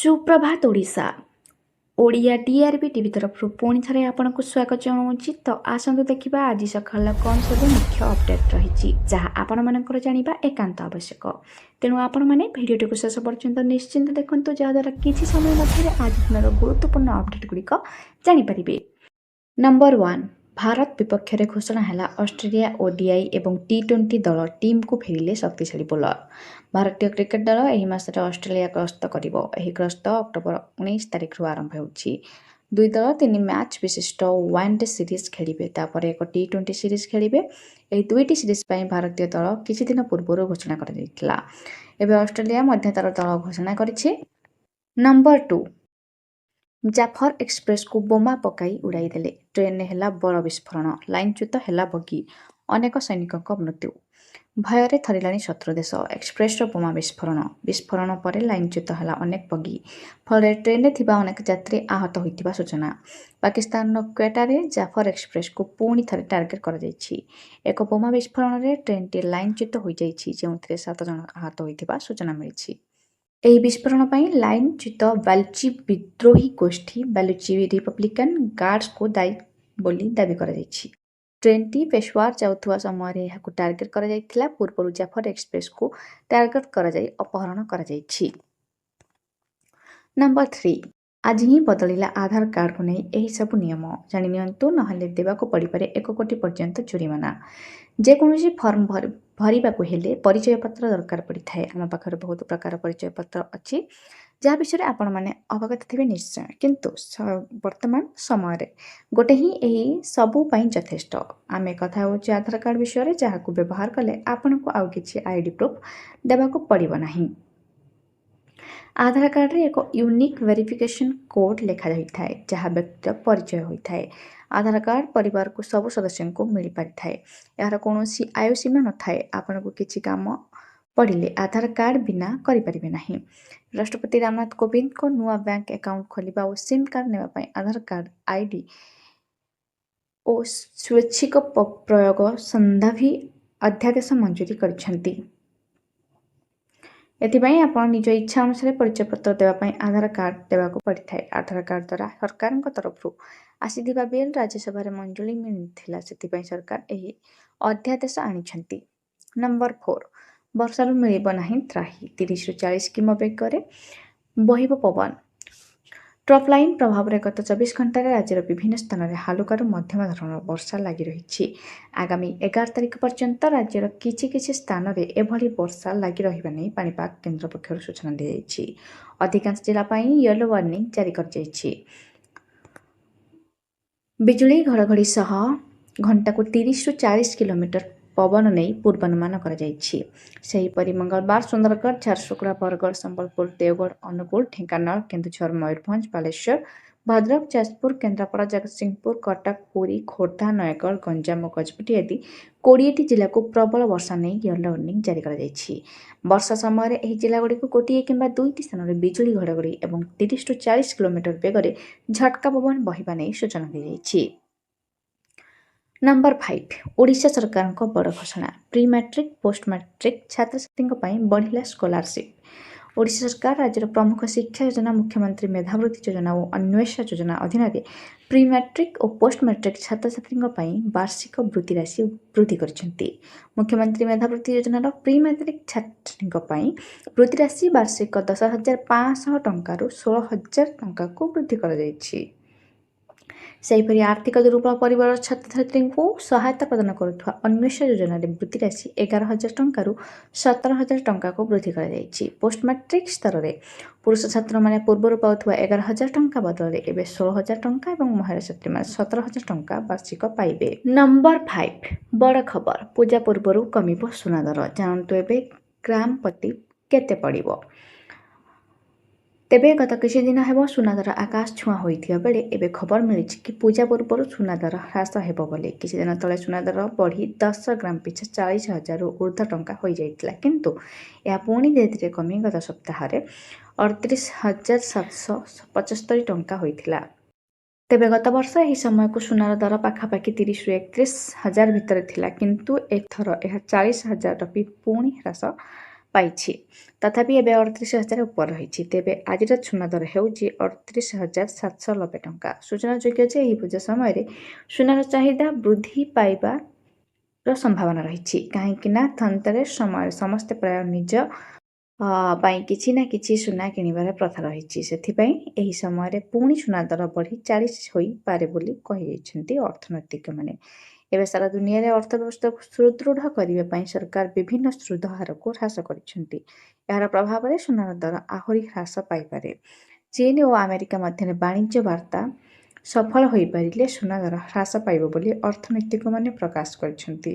ସୁପ୍ରଭାତ Odisha. Odia TRP TV ତରଫରୁ ପୁଣି ଥରେ ଆପଣଙ୍କୁ ସ୍ୱାଗତ ଜଣାଉଛି। ତ ଆସନ୍ତୁ ଦେଖିବା ଆଜି ସକାଳର କ'ଣ ସବୁ ମୁଖ୍ୟ ଅପଡେଟ୍ ରହିଛି, ଯାହା ଆପଣମାନଙ୍କର ଜାଣିବା ଏକାନ୍ତ ଆବଶ୍ୟକ। ତେଣୁ ଆପଣମାନେ ଭିଡ଼ିଓଟିକୁ ଶେଷ ପର୍ଯ୍ୟନ୍ତ ନିଶ୍ଚିନ୍ତ ଦେଖନ୍ତୁ, ଯାହାଦ୍ୱାରା କିଛି ସମୟ ମଧ୍ୟରେ ଆଜି ଦିନର ଗୁରୁତ୍ୱପୂର୍ଣ୍ଣ ଅପଡେଟ୍ ଗୁଡ଼ିକ ଜାଣିପାରିବେ। ନମ୍ବର 1, ଭାରତ ବିପକ୍ଷରେ ଘୋଷଣା ହେଲା ଅଷ୍ଟ୍ରେଲିଆ ଓଡିଆଇ ଏବଂ ଟି20 ଦଳ ଟିମ୍କୁ ଫେରିଲେ ଶକ୍ତିଶାଳୀ ବୋଲର। ଭାରତୀୟ କ୍ରିକେଟ ଦଳ ଏହି ମାସରେ ଅଷ୍ଟ୍ରେଲିଆ ଗସ୍ତ କରିବ। ଏହି ଗସ୍ତ ଅକ୍ଟୋବର 19 ତାରିଖରୁ ଆରମ୍ଭ ହେଉଛି। ଦୁଇ ଦଳ 3 ମ୍ୟାଚ୍ ବିଶିଷ୍ଟ ୱାନ୍ଡେ ସିରିଜ୍ ଖେଳିବେ, ତାପରେ ଏକ ଟି20 ସିରିଜ୍ ଖେଳିବେ। ଏହି ଦୁଇଟି ସିରିଜ୍ ପାଇଁ ଭାରତୀୟ ଦଳ କିଛି ଦିନ ପୂର୍ବରୁ ଘୋଷଣା କରାଯାଇଥିଲା। ଏବେ ଅଷ୍ଟ୍ରେଲିଆ ମଧ୍ୟ ତାର ଦଳ ଘୋଷଣା କରିଛି। ନମ୍ବର 2, ଜାଫର ଏକ୍ସପ୍ରେସକୁ ବୋମା ପକାଇ ଉଡ଼ାଇ ଦେଲେ। ଟ୍ରେନ୍ରେ ହେଲା ବଡ଼ ବିସ୍ଫୋରଣ, ଲାଇନ୍ଚ୍ୟୁତ ହେଲା ବଗି, ଅନେକ ସୈନିକଙ୍କ ମୃତ୍ୟୁ। ଭୟରେ ଥରିଲାଣି ଶତ୍ରୁ ଦେଶ। ଏକ୍ସପ୍ରେସର ବୋମା ବିସ୍ଫୋରଣ ପରେ ଲାଇନ୍ଚ୍ୟୁତ ହେଲା ଅନେକ ବଗି, ଫଳରେ ଟ୍ରେନ୍ରେ ଥିବା ଅନେକ ଯାତ୍ରୀ ଆହତ ହୋଇଥିବା ସୂଚନା। ପାକିସ୍ତାନର କ୍ୱେଟାରେ ଜାଫର ଏକ୍ସପ୍ରେସକୁ ପୁଣି ଥରେ ଟାର୍ଗେଟ୍ କରାଯାଇଛି। ଏକ ବୋମା ବିସ୍ଫୋରଣରେ ଟ୍ରେନ୍ଟି ଲାଇନ୍ଚ୍ୟୁତ ହୋଇଯାଇଛି, ଯେଉଁଥିରେ 7 ଜଣ ଆହତ ହୋଇଥିବା ସୂଚନା ମିଳିଛି। ଏହି ବିସ୍ଫୋରଣ ପାଇଁ ଲାଇନ୍ଚ୍ୟୁତ ବାଲୁଚି ବିଦ୍ରୋହୀ ଗୋଷ୍ଠୀ ବାଲୁଚି ରିପବ୍ଲିକାନ ଗାର୍ଡସକୁ ଦାୟୀ ବୋଲି ଦାବି କରାଯାଇଛି। ଟ୍ରେନ୍ଟି ପେଶୱାର ଯାଉଥିବା ସମୟରେ ଏହାକୁ ଟାର୍ଗେଟ୍ କରାଯାଇଥିଲା। ପୂର୍ବରୁ ଜାଫର ଏକ୍ସପ୍ରେସକୁ ଟାର୍ଗେଟ୍ କରାଯାଇ ଅପହରଣ କରାଯାଇଛି। ନମ୍ବର 3, ଆଜି ହିଁ ବଦଳିଲା ଆଧାର କାର୍ଡକୁ ନେଇ ଏହି ସବୁ ନିୟମ। ଜାଣି ନିଅନ୍ତୁ, ନହେଲେ ଦେବାକୁ ପଡ଼ିପାରେ 1 କୋଟି ପର୍ଯ୍ୟନ୍ତ ଜୋରିମାନା। ଯେକୌଣସି ଫର୍ମ ଭରିବାକୁ ହେଲେ ପରିଚୟପତ୍ର ଦରକାର ପଡ଼ିଥାଏ। ଆମ ପାଖରେ ବହୁତ ପ୍ରକାର ପରିଚୟପତ୍ର ଅଛି, ଯାହା ବିଷୟରେ ଆପଣମାନେ ଅବଗତ ଥିବେ ନିଶ୍ଚୟ। କିନ୍ତୁ ବର୍ତ୍ତମାନ ସମୟରେ ଗୋଟେ ହିଁ ଏହି ସବୁ ପାଇଁ ଯଥେଷ୍ଟ। ଆମେ କଥା ହେଉଛୁ ଆଧାର କାର୍ଡ ବିଷୟରେ, ଯାହାକୁ ବ୍ୟବହାର କଲେ ଆପଣଙ୍କୁ ଆଉ କିଛି ଆଇଡି ପ୍ରୁଫ୍ ଦେବାକୁ ପଡ଼ିବ ନାହିଁ। ଆଧାର କାର୍ଡରେ ଏକ ୟୁନିକ୍ ଭେରିଫିକେସନ୍ କୋଡ୍ ଲେଖାଯାଇଥାଏ, ଯାହା ବ୍ୟକ୍ତିର ପରିଚୟ ହୋଇଥାଏ। ଆଧାର କାର୍ଡ ପରିବାରକୁ ସବୁ ସଦସ୍ୟଙ୍କୁ ମିଳିପାରିଥାଏ। ଏହାର କୌଣସି ଆୟୁ ସୀମା ନଥାଏ। ଆପଣଙ୍କୁ କିଛି କାମ ପଡ଼ିଲେ ଆଧାର କାର୍ଡ ବିନା କରିପାରିବେ ନାହିଁ। ରାଷ୍ଟ୍ରପତି ରାମନାଥ କୋବିନ୍ଦଙ୍କ ନୂଆ ବ୍ୟାଙ୍କ ଆକାଉଣ୍ଟ ଖୋଲିବା ଓ ସିମ୍ କାର୍ଡ ନେବା ପାଇଁ ଆଧାର କାର୍ଡ ଆଇଡି ଓ ସ୍ୱୈଚ୍ଛିକ ପ୍ରୟୋଗ ସନ୍ଧାନୀ ଅଧ୍ୟାଦେଶ ମଞ୍ଜୁରୀ କରିଛନ୍ତି। ଏଥିପାଇଁ ଆପଣ ନିଜ ଇଚ୍ଛା ଅନୁସାରେ ପରିଚୟପତ୍ର ଦେବା ପାଇଁ ଆଧାର କାର୍ଡ ଦେବାକୁ ପଡ଼ିଥାଏ। ଆଧାର କାର୍ଡ ଦ୍ୱାରା ସରକାରଙ୍କ ତରଫରୁ ଆସିଥିବା ବିଲ୍ ରାଜ୍ୟସଭାରେ ମଞ୍ଜୁରୀ ମିଳିଥିଲା, ସେଥିପାଇଁ ସରକାର ଏହି ଅଧ୍ୟାଦେଶ ଆଣିଛନ୍ତି। ନମ୍ବର 4, ବର୍ଷାରୁ ମିଳିବ ନାହିଁ ତ୍ରାହି। 30ରୁ 40 କିମି ବେଗରେ ବହିବ ପବନ। ଟ୍ରଫ୍ ଲାଇନ୍ ପ୍ରଭାବରେ ଗତ 24 ଘଣ୍ଟାରେ ରାଜ୍ୟର ବିଭିନ୍ନ ସ୍ଥାନରେ ହାଲୁକାରୁ ମଧ୍ୟମ ଧରଣର ବର୍ଷା ଲାଗି ରହିଛି। ଆଗାମୀ 11 ତାରିଖ ପର୍ଯ୍ୟନ୍ତ ରାଜ୍ୟର କିଛି କିଛି ସ୍ଥାନରେ ଏଭଳି ବର୍ଷା ଲାଗି ରହିବା ନେଇ ପାଣିପାଗ କେନ୍ଦ୍ର ପକ୍ଷରୁ ସୂଚନା ଦିଆଯାଇଛି। ଅଧିକାଂଶ ଜିଲ୍ଲା ପାଇଁ ୟେଲୋ ୱାର୍ଣ୍ଣିଂ ଜାରି କରାଯାଇଛି। ବିଜୁଳି ଘଡ଼ଘଡ଼ି ସହ ଘଣ୍ଟାକୁ 30ରୁ 40 କିଲୋମିଟର ପବନ ନେଇ ପୂର୍ବାନୁମାନ କରାଯାଇଛି। ସେହିପରି ମଙ୍ଗଳବାର ସୁନ୍ଦରଗଡ଼, ଝାରସୁଗୁଡ଼ା, ବରଗଡ଼, ସମ୍ବଲପୁର, ଦେଓଗଡ଼, ଅନୁଗୁଳ, ଢେଙ୍କାନାଳ, କେନ୍ଦୁଝର, ମୟୂରଭଞ୍ଜ, ବାଲେଶ୍ୱର, ଭଦ୍ରକ, ଯାଜପୁର, କେନ୍ଦ୍ରାପଡ଼ା, ଜଗତସିଂହପୁର, କଟକ, ପୁରୀ, ଖୋର୍ଦ୍ଧା, ନୟାଗଡ଼, ଗଞ୍ଜାମ ଓ ଗଜପତି ଆଦି 20ଟି ଜିଲ୍ଲାକୁ ପ୍ରବଳ ବର୍ଷା ନେଇ ୟେଲୋ ୱାର୍ଣ୍ଣିଂ ଜାରି କରାଯାଇଛି। ବର୍ଷା ସମୟରେ ଏହି ଜିଲ୍ଲାଗୁଡ଼ିକୁ ଗୋଟିଏ କିମ୍ବା ଦୁଇଟି ସ୍ଥାନରେ ବିଜୁଳି ଘଡ଼ଘଡ଼ି ଏବଂ 30ରୁ 40 କିଲୋମିଟର ବେଗରେ ଝଟକା ପବନ ବହିବା ନେଇ ସୂଚନା ଦିଆଯାଇଛି। ନମ୍ବର 5, ଓଡ଼ିଶା ସରକାରଙ୍କ ବଡ଼ ଘୋଷଣା। ପ୍ରି ମ୍ୟାଟ୍ରିକ୍, ପୋଷ୍ଟ ମ୍ୟାଟ୍ରିକ୍ ଛାତ୍ରଛାତ୍ରୀଙ୍କ ପାଇଁ ବଢ଼ିଲା ସ୍କଲାରସିପ୍। ଓଡ଼ିଶା ସରକାର ରାଜ୍ୟର ପ୍ରମୁଖ ଶିକ୍ଷା ଯୋଜନା ମୁଖ୍ୟମନ୍ତ୍ରୀ ମେଧାବୃତ୍ତି ଯୋଜନା ଓ ଅନ୍ୱେଷା ଯୋଜନା ଅଧୀନରେ ପ୍ରି ମ୍ୟାଟ୍ରିକ୍ ଓ ପୋଷ୍ଟ ମ୍ୟାଟ୍ରିକ୍ ଛାତ୍ରଛାତ୍ରୀଙ୍କ ପାଇଁ ବାର୍ଷିକ ବୃତ୍ତି ରାଶି ବୃଦ୍ଧି କରିଛନ୍ତି। ମୁଖ୍ୟମନ୍ତ୍ରୀ ମେଧାବୃତ୍ତି ଯୋଜନାର ପ୍ରି ମ୍ୟାଟ୍ରିକ୍ ଛାତ୍ରୀଙ୍କ ପାଇଁ ବୃତ୍ତି ରାଶି ବାର୍ଷିକ 10,500 ଟଙ୍କାରୁ 16,000 ଟଙ୍କାକୁ ବୃଦ୍ଧି କରାଯାଇଛି। ସେହିପରି ଆର୍ଥିକ ଦୁର୍ବଳ ପରିବାରର ଛାତ୍ରଛାତ୍ରୀଙ୍କୁ ସହାୟତା ପ୍ରଦାନ କରୁଥିବା ଅନ୍ୱେଷା ଯୋଜନାରେ ବୃତ୍ତି ରାଶି 11,000 ଟଙ୍କାରୁ 17,000 ଟଙ୍କାକୁ ବୃଦ୍ଧି କରାଯାଇଛି। ପୋଷ୍ଟ ମ୍ୟାଟ୍ରିକ୍ ସ୍ତରରେ ପୁରୁଷ ଛାତ୍ରମାନେ ପୂର୍ବରୁ ପାଉଥିବା 11,000 ଟଙ୍କା ବଦଳରେ ଏବେ 16,000 ଟଙ୍କା ଏବଂ ମହିଳା ଛାତ୍ରୀମାନେ 17,000 ଟଙ୍କା ବାର୍ଷିକ ପାଇବେ। ନମ୍ବର 5, ବଡ଼ ଖବର। ପୂଜା ପୂର୍ବରୁ କମିବ ସୁନା ଦର। ଜାଣନ୍ତୁ ଏବେ ଗ୍ରାମ ପ୍ରତି କେତେ ପଡ଼ିବ। ତେବେ ଗତ କିଛି ଦିନ ହେବ ସୁନା ଦର ଆକାଶ ଛୁଆଁ ହୋଇଥିବା ବେଳେ ଏବେ ଖବର ମିଳିଛି କି ପୂଜା ପୂର୍ବରୁ ସୁନା ଦର ହ୍ରାସ ହେବ ବୋଲି। କିଛି ଦିନ ତଳେ ସୁନା ଦର ବଢ଼ି 10 ଗ୍ରାମ ପିଛା 40,000ରୁ ଉର୍ଦ୍ଧ୍ୱ ଟଙ୍କା ହୋଇଯାଇଥିଲା, କିନ୍ତୁ ଏହା ପୁଣି ଧୀରେ ଧୀରେ କମି ଗତ ସପ୍ତାହରେ 38,775 ଟଙ୍କା ହୋଇଥିଲା। ତେବେ ଗତ ବର୍ଷ ଏହି ସମୟକୁ ସୁନାର ଦର ପାଖାପାଖି 30ରୁ 31,000 ଭିତରେ ଥିଲା, କିନ୍ତୁ ଏଥର ଏହା 40,000 ଟପି ପୁଣି ହ୍ରାସ ପାଇଛି। ତଥାପି ଏବେ 38,000 ଉପରେ ରହିଛି। ତେବେ ଆଜିର ସୁନା ଦର ହେଉଛି 38,790 ଟଙ୍କା। ସୂଚନାଯୋଗ୍ୟ ଯେ ଏହି ପୂଜା ସମୟରେ ସୁନାର ଚାହିଦା ବୃଦ୍ଧି ପାଇବାର ସମ୍ଭାବନା ରହିଛି। କାହିଁକି ନା ଧନତେରସ ସମୟରେ ସମସ୍ତେ ପ୍ରାୟ ନିଜ ପାଇଁ କିଛି ନା କିଛି ସୁନା କିଣିବାର ପ୍ରଥା ରହିଛି। ସେଥିପାଇଁ ଏହି ସମୟରେ ପୁଣି ସୁନା ଦର ବଢ଼ି 40 ହୋଇପାରେ ବୋଲି କହିଛନ୍ତି ଅର୍ଥନୀତିଜ୍ଞମାନେ। ଏବେ ସାରା ଦୁନିଆରେ ଅର୍ଥବ୍ୟବସ୍ଥାକୁ ସୁଦୃଢ଼ କରିବା ପାଇଁ ସରକାର ବିଭିନ୍ନ ସୁଧ ହାରକୁ ହ୍ରାସ କରିଛନ୍ତି। ଏହାର ପ୍ରଭାବରେ ସୁନାର ଦର ଆହୁରି ହ୍ରାସ ପାଇପାରେ। ଚୀନ ଓ ଆମେରିକା ମଧ୍ୟରେ ବାଣିଜ୍ୟ ବାର୍ତ୍ତା ସଫଳ ହୋଇପାରିଲେ ସୁନା ଦର ହ୍ରାସ ପାଇବ ବୋଲି ଅର୍ଥନୀତିଜ୍ଞମାନେ ପ୍ରକାଶ କରିଛନ୍ତି।